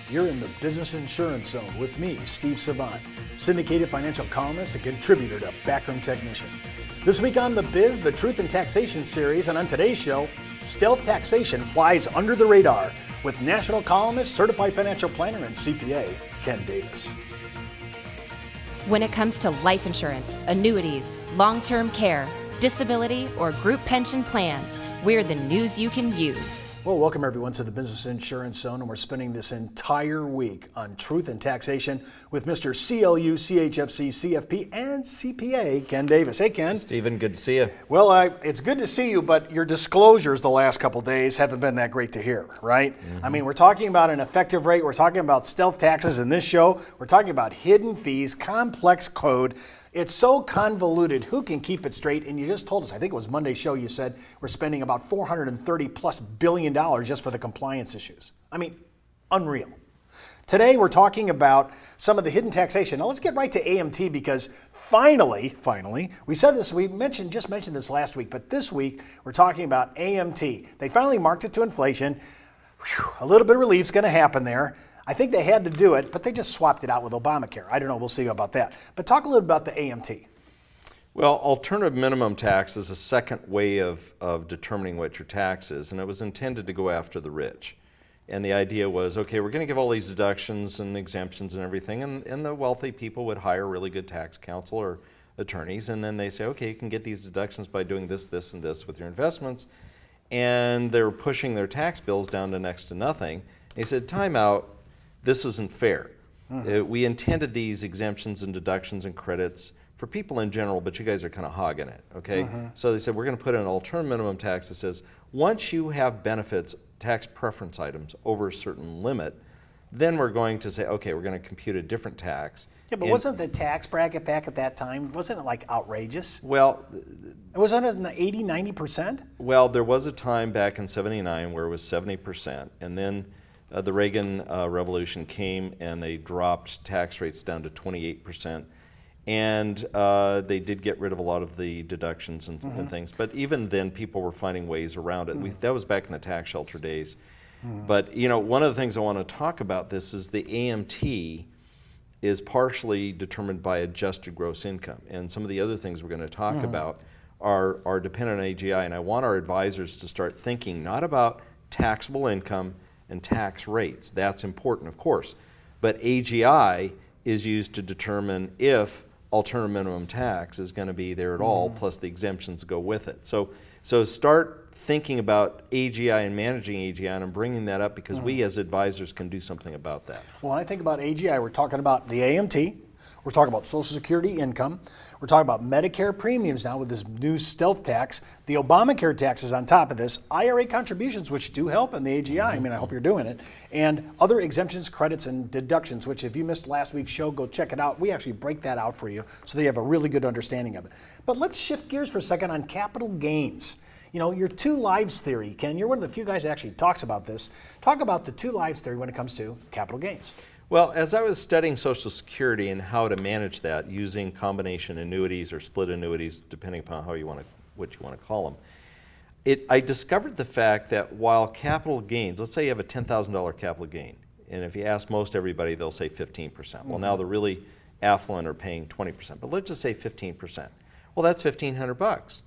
You're in the Business Insurance Zone with me, Steve Savant, syndicated financial columnist and contributor to Backroom Technician. This week on The Biz, the Truth in Taxation series, and on today's show, stealth taxation flies under the radar with national columnist, certified financial planner, and CPA, Ken Davis. When it comes to life insurance, annuities, long-term care, disability, or group pension plans, we're the news you can use. Well, welcome everyone to the Business Insurance Zone, and we're spending this entire week on Truth and Taxation with Mr. CLU, CHFC, CFP, and CPA, Ken Davis. Hey, Ken. Stephen, good to see you. Well, it's good to see you, but your disclosures the last couple days haven't been that great to hear, right? I mean, we're talking about an effective rate, we're talking about stealth taxes in this show, we're talking about hidden fees, complex code. It's so convoluted, who can keep it straight? And you just told us, I think it was Monday's show, you said we're spending about $430+ billion just for the compliance issues. I mean, unreal. Today we're talking about some of the hidden taxation. Now let's get right to AMT because finally, we said this, just mentioned this last week, but this week we're talking about AMT. They finally marked it to inflation. Whew, a little bit of relief's going to happen there. I think they had to do it, but they just swapped it out with Obamacare. I don't know, we'll see about that. But talk a little about the AMT. Well, alternative minimum tax is a second way of determining what your tax is, and it was intended to go after the rich. And the idea was, okay, we're going to give all these deductions and exemptions and everything, and the wealthy people would hire really good tax counsel or attorneys, and then they say, okay, you can get these deductions by doing this, this, and this with your investments. And they were pushing their tax bills down to next to nothing. They said, time out. This isn't fair. We intended these exemptions and deductions and credits for people in general, but you guys are kind of hogging it, okay? So they said, we're going to put in an alternative minimum tax that says, once you have benefits, tax preference items over a certain limit, then we're going to say, okay, we're going to compute a different tax. Yeah, but wasn't the tax bracket back at that time, wasn't it like outrageous? Well, it was on 80, 90%? Well, there was a time back in '79 where it was 70%, and then the Reagan Revolution came and they dropped tax rates down to 28%. And they did get rid of a lot of the deductions and things. But even then, people were finding ways around it. That was back in the tax shelter days. But you know, one of the things I want to talk about this is the AMT is partially determined by adjusted gross income. And some of the other things we're going to talk about are dependent on AGI. And I want our advisors to start thinking not about taxable income and tax rates. That's important, of course. But AGI is used to determine if alternative minimum tax is going to be there at all, plus the exemptions go with it. So start thinking about AGI and managing AGI, and I'm bringing that up because we as advisors can do something about that. Well, when I think about AGI, we're talking about the AMT, we're talking about Social Security income, we're talking about Medicare premiums now with this new stealth tax, the Obamacare taxes on top of this, IRA contributions, which do help in the AGI, I mean, I hope you're doing it, and other exemptions, credits, and deductions, which if you missed last week's show, go check it out. We actually break that out for you so that you have a really good understanding of it. But let's shift gears for a second on capital gains. You know, your two lives theory, Ken, you're one of the few guys that actually talks about this. Talk about the two lives theory when it comes to capital gains. Well, as I was studying Social Security and how to manage that using combination annuities or split annuities, depending upon what you want to call them, I discovered the fact that while capital gains, let's say you have a $10,000 capital gain, and if you ask most everybody, they'll say 15%. Well, now the really affluent are paying 20%, but let's just say 15%. Well, that's $1,500.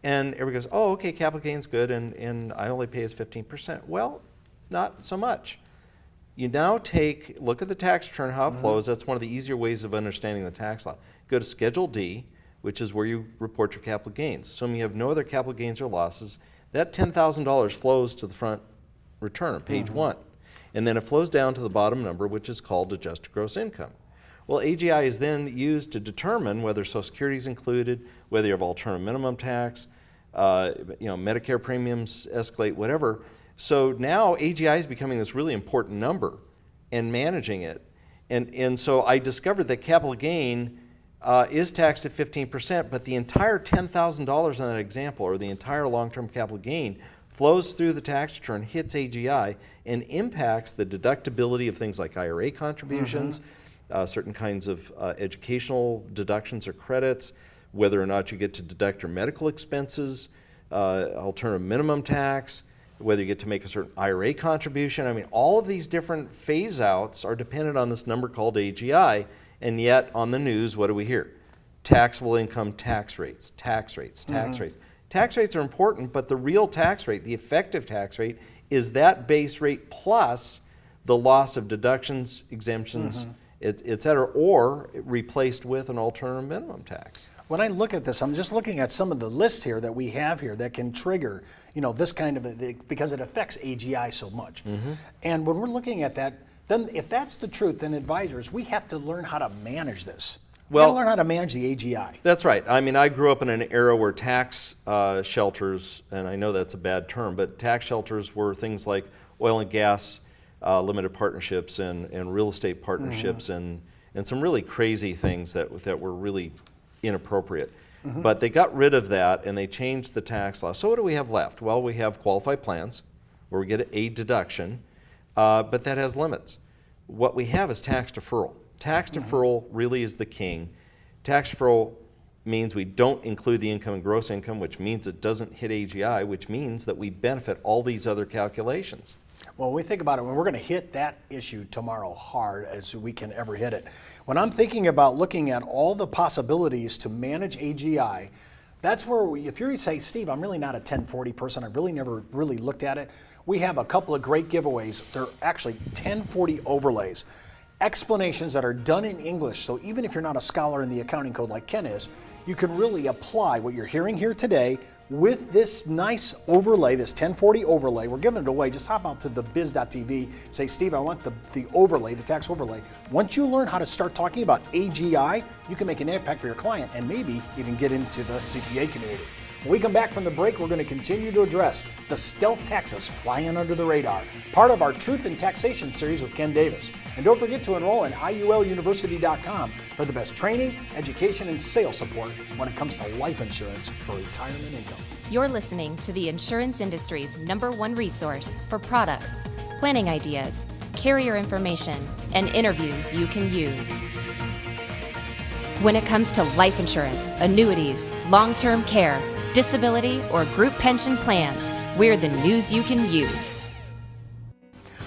And everybody goes, oh, okay, capital gain's good, and I only pay as 15%. Well, not so much. You now look at the tax return, how it flows. That's one of the easier ways of understanding the tax law. Go to Schedule D, which is where you report your capital gains. Assuming you have no other capital gains or losses, that $10,000 flows to the front return, page 1. And then it flows down to the bottom number, which is called adjusted gross income. Well, AGI is then used to determine whether Social Security is included, whether you have alternative minimum tax, Medicare premiums escalate, whatever. So now AGI is becoming this really important number and managing it. And so I discovered that capital gain is taxed at 15%, but the entire $10,000 in that example, or the entire long-term capital gain, flows through the tax return, hits AGI, and impacts the deductibility of things like IRA contributions, certain kinds of educational deductions or credits, whether or not you get to deduct your medical expenses, alternative minimum tax, whether you get to make a certain IRA contribution. I mean, all of these different phase outs are dependent on this number called AGI, and yet on the news, what do we hear? Taxable income tax rates, tax rates, tax rates. Tax rates are important, but the real tax rate, the effective tax rate, is that base rate plus the loss of deductions, exemptions, et cetera, or replaced with an alternative minimum tax. When I look at this, I'm just looking at some of the lists here that we have here that can trigger, this kind of, because it affects AGI so much. And when we're looking at that, then if that's the truth, then advisors, we have to learn how to manage this. We got to learn how to manage the AGI. That's right. I mean, I grew up in an era where tax shelters, and I know that's a bad term, but tax shelters were things like oil and gas limited partnerships and real estate partnerships and some really crazy things that were really inappropriate. But they got rid of that and they changed the tax law. So what do we have left? Well, we have qualified plans where we get a deduction, but that has limits. What we have is tax deferral. Tax deferral really is the king. Tax deferral means we don't include the income and gross income, which means it doesn't hit AGI, which means that we benefit all these other calculations. Well, when we think about it, when we're going to hit that issue tomorrow hard as we can ever hit it. When I'm thinking about looking at all the possibilities to manage AGI, that's where, if you say, Steve, I'm really not a 1040 person, I've really never really looked at it, we have a couple of great giveaways. They're actually 1040 overlays. Explanations that are done in English, so even if you're not a scholar in the accounting code like Ken is, you can really apply what you're hearing here today with this nice overlay, this 1040 overlay. We're giving it away. Just hop out to thebiz.tv, say, Steve, I want the overlay, the tax overlay. Once you learn how to start talking about AGI, you can make an impact for your client and maybe even get into the CPA community. When we come back from the break, we're going to continue to address the stealth taxes flying under the radar, part of our Truth in Taxation series with Ken Davis. And don't forget to enroll in IULUniversity.com for the best training, education, and sales support when it comes to life insurance for retirement income. You're listening to the insurance industry's #1 resource for products, planning ideas, carrier information, and interviews you can use. When it comes to life insurance, annuities, long-term care, disability, or group pension plans, we're the news you can use.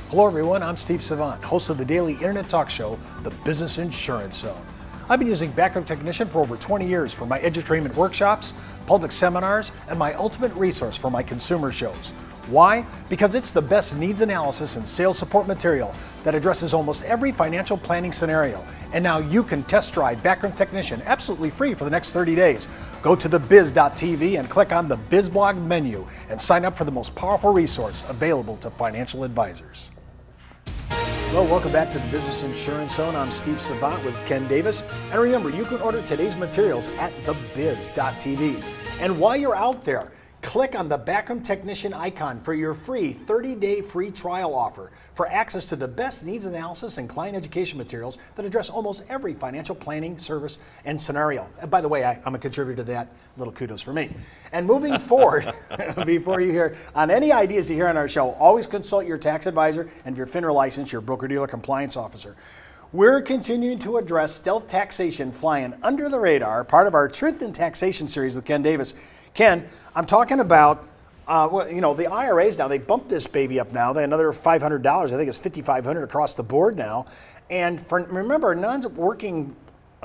Hello everyone, I'm Steve Savant, host of the daily internet talk show, The Business Insurance Zone. I've been using Backup Technician for over 20 years for my edutainment workshops, public seminars, and my ultimate resource for my consumer shows. Why? Because it's the best needs analysis and sales support material that addresses almost every financial planning scenario. And now you can test drive Backroom Technician absolutely free for the next 30 days. Go to thebiz.tv and click on the BizBlog menu and sign up for the most powerful resource available to financial advisors. Well, welcome back to the Business Insurance Zone. I'm Steve Savant with Ken Davis. And remember, you can order today's materials at thebiz.tv. And while you're out there, click on the Backroom Technician icon for your free 30-day free trial offer for access to the best needs analysis and client education materials that address almost every financial planning, service, and scenario. And by the way, I'm a contributor to that. Little kudos for me. And moving forward, before you hear on any ideas you hear on our show, always consult your tax advisor and if you're FINRA licensed, your broker-dealer compliance officer. We're continuing to address stealth taxation flying under the radar, part of our Truth in Taxation series with Ken Davis. Ken, I'm talking about, the IRAs now, they bumped this baby up now. They another $500. I think it's $5,500 across the board now. And remember, non-working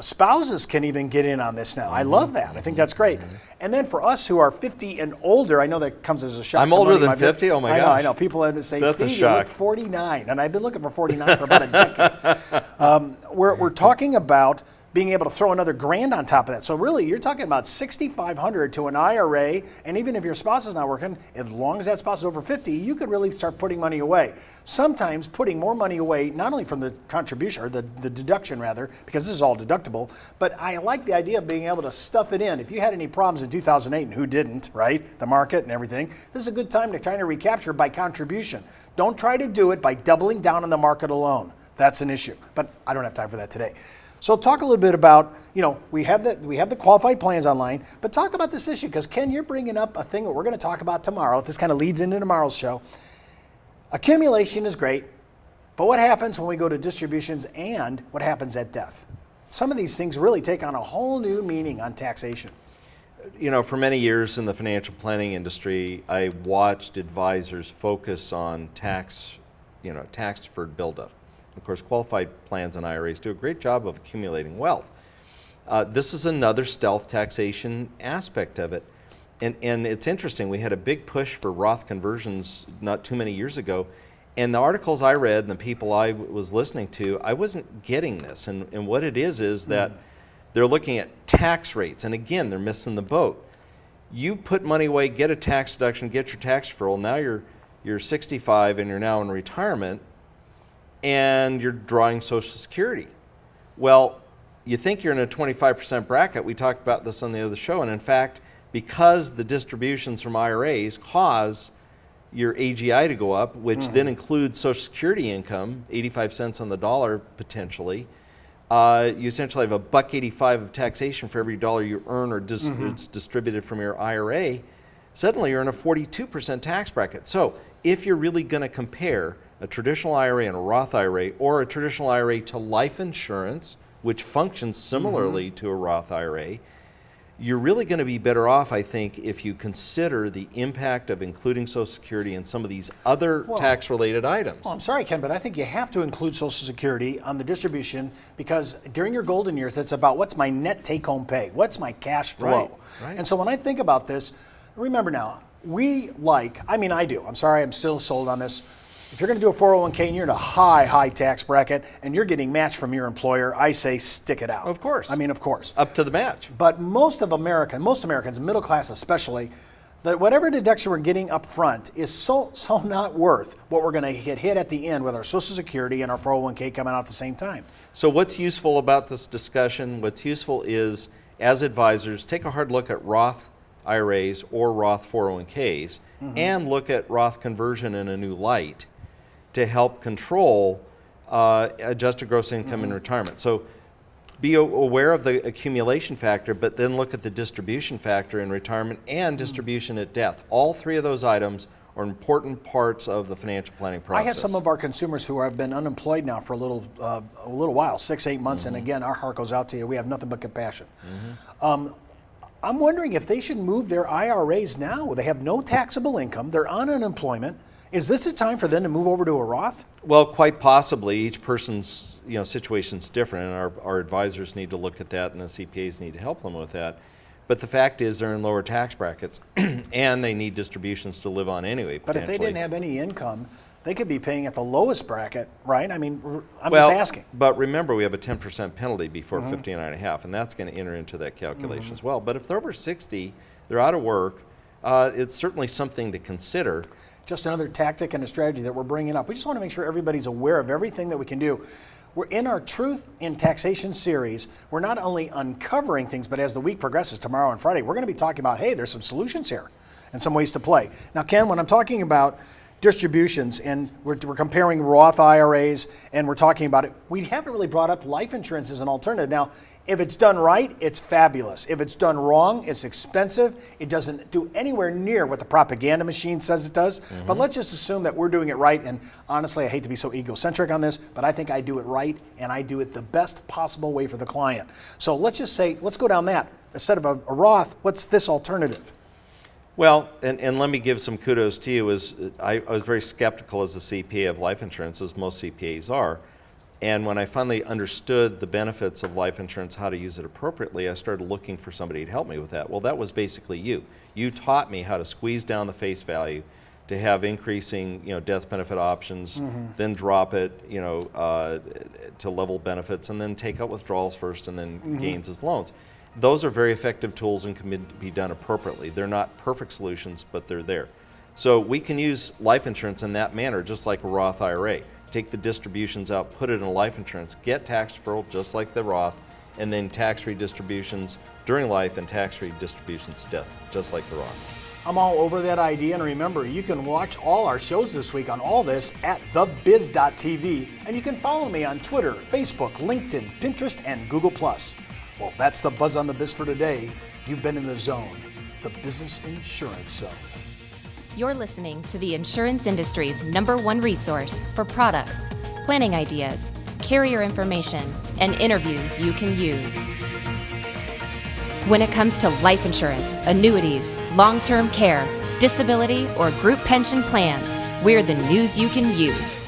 spouses can even get in on this now. I love that. I think that's great. And then for us who are 50 and older, I know that comes as a shock. I'm older than 50? Oh my gosh. I know. People have to say, that's Steve, a you shock. look 49. And I've been looking for 49 for about a decade. We're talking about being able to throw another $1,000 on top of that. So really, you're talking about $6,500 to an IRA, and even if your spouse is not working, as long as that spouse is over 50, you could really start putting money away. Sometimes putting more money away, not only from the contribution, or the deduction rather, because this is all deductible, but I like the idea of being able to stuff it in. If you had any problems in 2008, and who didn't, right? The market and everything, this is a good time to try to recapture by contribution. Don't try to do it by doubling down on the market alone. That's an issue, but I don't have time for that today. So talk a little bit about, we have the qualified plans online, but talk about this issue, because Ken, you're bringing up a thing that we're going to talk about tomorrow. This kind of leads into tomorrow's show. Accumulation is great, but what happens when we go to distributions and what happens at death? Some of these things really take on a whole new meaning on taxation. For many years in the financial planning industry, I watched advisors focus on tax deferred buildup. Of course, qualified plans and IRAs do a great job of accumulating wealth. This is another stealth taxation aspect of it. And it's interesting, we had a big push for Roth conversions not too many years ago, and the articles I read and the people I was listening to, I wasn't getting this. And what it is that they're looking at tax rates, and again, they're missing the boat. You put money away, get a tax deduction, get your tax deferral, now you're 65 and you're now in retirement, and you're drawing Social Security. Well, you think you're in a 25% bracket. We talked about this on the other show, and in fact, because the distributions from IRAs cause your AGI to go up, which then includes Social Security income, 85 cents on the dollar potentially, you essentially have $1.85 of taxation for every dollar you earn or it's distributed from your IRA. Suddenly you're in a 42% tax bracket. So if you're really going to compare a traditional IRA and a Roth IRA, or a traditional IRA to life insurance, which functions similarly to a Roth IRA, you're really going to be better off, I think, if you consider the impact of including Social Security and some of these other tax-related items. Well, I'm sorry, Ken, but I think you have to include Social Security on the distribution, because during your golden years, it's about what's my net take-home pay, what's my cash flow. Right. And so when I think about this, remember now, I do. I'm sorry, I'm still sold on this. If you're going to do a 401k and you're in a high tax bracket and you're getting matched from your employer, I say stick it out. Of course. Of course. Up to the match. But most Americans, middle class especially, that whatever deduction we're getting up front is so not worth what we're going to get hit at the end with our Social Security and our 401k coming out at the same time. So what's useful about this discussion? What's useful is, as advisors, take a hard look at Roth IRAs or Roth 401ks and look at Roth conversion in a new light to help control adjusted gross income in retirement. So be aware of the accumulation factor, but then look at the distribution factor in retirement and distribution at death. All three of those items are important parts of the financial planning process. I have some of our consumers who have been unemployed now for a little while, 6-8 months, and again, our heart goes out to you. We have nothing but compassion. I'm wondering if they should move their IRAs now. They have no taxable income. They're on unemployment. Is this a time for them to move over to a Roth? Well, quite possibly. Each person's situation's different, and our advisors need to look at that, and the CPAs need to help them with that. But the fact is they're in lower tax brackets, and they need distributions to live on anyway, But if they didn't have any income, they could be paying at the lowest bracket, right? I'm just asking. But remember, we have a 10% penalty before 59.5, and that's going to enter into that calculation as well. But if they're over 60, they're out of work, it's certainly something to consider. Just another tactic and a strategy that we're bringing up. We just want to make sure everybody's aware of everything that we can do. We're in our Truth in Taxation series. We're not only uncovering things, but as the week progresses, tomorrow and Friday, we're going to be talking about, hey, there's some solutions here and some ways to play. Now, Ken, when I'm talking about distributions, and we're comparing Roth IRAs, and we're talking about it, we haven't really brought up life insurance as an alternative. Now, if it's done right, it's fabulous. If it's done wrong, it's expensive. It doesn't do anywhere near what the propaganda machine says it does. But let's just assume that we're doing it right. And honestly, I hate to be so egocentric on this, but I think I do it right, and I do it the best possible way for the client. So let's just say, let's go down that. Instead of a Roth, what's this alternative? Well, and let me give some kudos to you. I was very skeptical as a CPA of life insurance, as most CPAs are. And when I finally understood the benefits of life insurance, how to use it appropriately, I started looking for somebody to help me with that. Well, that was basically you. You taught me how to squeeze down the face value to have increasing, death benefit options, then drop it, to level benefits, and then take out withdrawals first and then gains as loans. Those are very effective tools and can be done appropriately. They're not perfect solutions, but they're there. So we can use life insurance in that manner, just like a Roth IRA. Take the distributions out, put it in a life insurance, get tax deferral just like the Roth, and then tax-free distributions during life and tax-free distributions to death, just like the Roth. I'm all over that idea, and remember, you can watch all our shows this week on all this at thebiz.tv, and you can follow me on Twitter, Facebook, LinkedIn, Pinterest, and Google+. Well, that's the Buzz on the Biz for today. You've been in the zone, the Business Insurance Zone. You're listening to the insurance industry's #1 resource for products, planning ideas, carrier information, and interviews you can use. When it comes to life insurance, annuities, long-term care, disability, or group pension plans, we're the news you can use.